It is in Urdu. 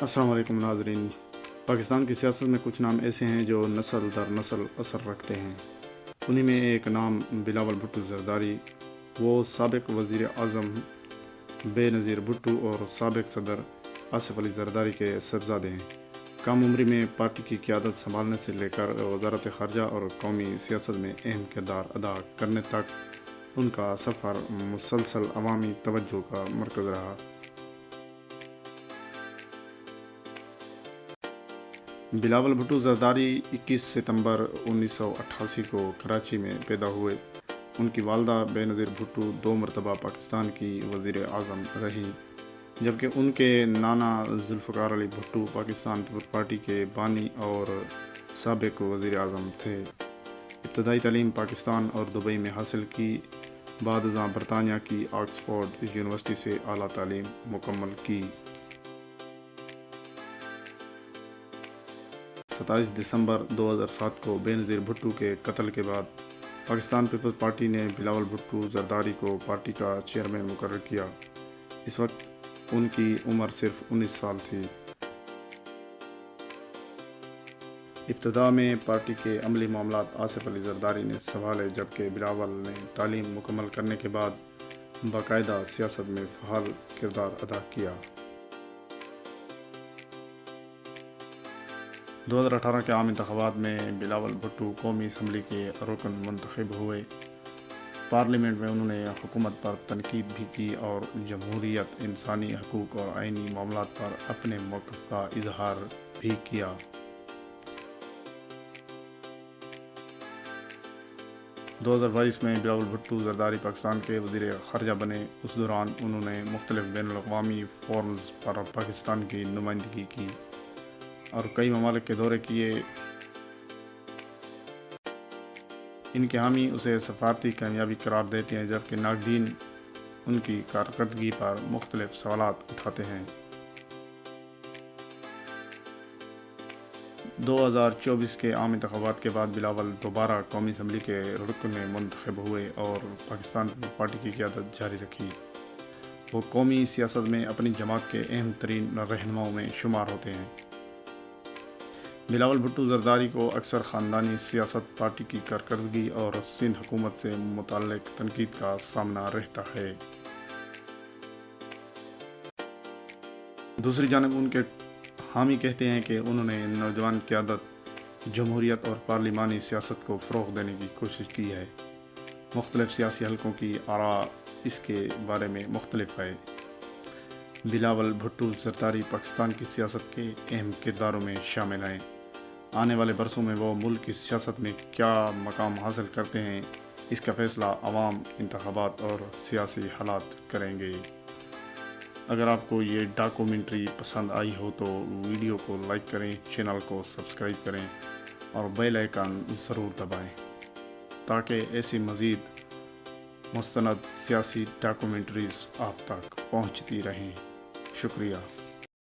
السلام علیکم ناظرین۔ پاکستان کی سیاست میں کچھ نام ایسے ہیں جو نسل در نسل اثر رکھتے ہیں۔ انہی میں ایک نام بلاول بھٹو زرداری، وہ سابق وزیر اعظم بے نظیر بھٹو اور سابق صدر آصف علی زرداری کے صاحبزادے ہیں۔ کم عمری میں پارٹی کی قیادت سنبھالنے سے لے کر وزارت خارجہ اور قومی سیاست میں اہم کردار ادا کرنے تک ان کا سفر مسلسل عوامی توجہ کا مرکز رہا۔ بلاول بھٹو زرداری 21 ستمبر 1988 کو کراچی میں پیدا ہوئے۔ ان کی والدہ بے نظیر بھٹو 2 مرتبہ پاکستان کی وزیر اعظم رہیں، جبکہ ان کے نانا ذوالفقار علی بھٹو پاکستان پیپلز پارٹی کے بانی اور سابق وزیر اعظم تھے۔ ابتدائی تعلیم پاکستان اور دبئی میں حاصل کی، بعد ازاں برطانیہ کی آکسفورڈ یونیورسٹی سے اعلیٰ تعلیم مکمل کی۔ 27 دسمبر 2007 کو بے نظیر بھٹو کے قتل کے بعد پاکستان پیپلز پارٹی نے بلاول بھٹو زرداری کو پارٹی کا چیئرمین مقرر کیا۔ اس وقت ان کی عمر صرف 19 سال تھی۔ ابتدا میں پارٹی کے عملی معاملات آصف علی زرداری نے سنبھالے، جبکہ بلاول نے تعلیم مکمل کرنے کے بعد باقاعدہ سیاست میں فعال کردار ادا کیا۔ 2018 کے عام انتخابات میں بلاول بھٹو قومی اسمبلی کے رکن منتخب ہوئے۔ پارلیمنٹ میں انہوں نے حکومت پر تنقید بھی کی اور جمہوریت، انسانی حقوق اور آئینی معاملات پر اپنے موقف کا اظہار بھی کیا۔ 2022 میں بلاول بھٹو زرداری پاکستان کے وزیر خارجہ بنے۔ اس دوران انہوں نے مختلف بین الاقوامی فورمز پر پاکستان کی نمائندگی کی اور کئی ممالک کے دورے کیے۔ ان کے حامی اسے سفارتی کامیابی قرار دیتے ہیں، جبکہ ناقدین ان کی کارکردگی پر مختلف سوالات اٹھاتے ہیں۔ 2024 کے عام انتخابات کے بعد بلاول دوبارہ قومی اسمبلی کے رکن منتخب ہوئے اور پاکستان پیپلز پارٹی کی قیادت جاری رکھی۔ وہ قومی سیاست میں اپنی جماعت کے اہم ترین رہنماؤں میں شمار ہوتے ہیں۔ بلاول بھٹو زرداری کو اکثر خاندانی سیاست، پارٹی کی کارکردگی اور سندھ حکومت سے متعلق تنقید کا سامنا رہتا ہے۔ دوسری جانب ان کے حامی کہتے ہیں کہ انہوں نے نوجوان قیادت، جمہوریت اور پارلیمانی سیاست کو فروغ دینے کی کوشش کی ہے۔ مختلف سیاسی حلقوں کی آراء اس کے بارے میں مختلف ہے۔ بلاول بھٹو زرداری پاکستان کی سیاست کے اہم کرداروں میں شامل ہیں۔ آنے والے برسوں میں وہ ملک کی سیاست میں کیا مقام حاصل کرتے ہیں، اس کا فیصلہ عوام، انتخابات اور سیاسی حالات کریں گے۔ اگر آپ کو یہ ڈاکومنٹری پسند آئی ہو تو ویڈیو کو لائک کریں، چینل کو سبسکرائب کریں اور بیل آئیکن ضرور دبائیں تاکہ ایسی مزید مستند سیاسی ڈاکومنٹریز آپ تک پہنچتی رہیں۔ شکریہ۔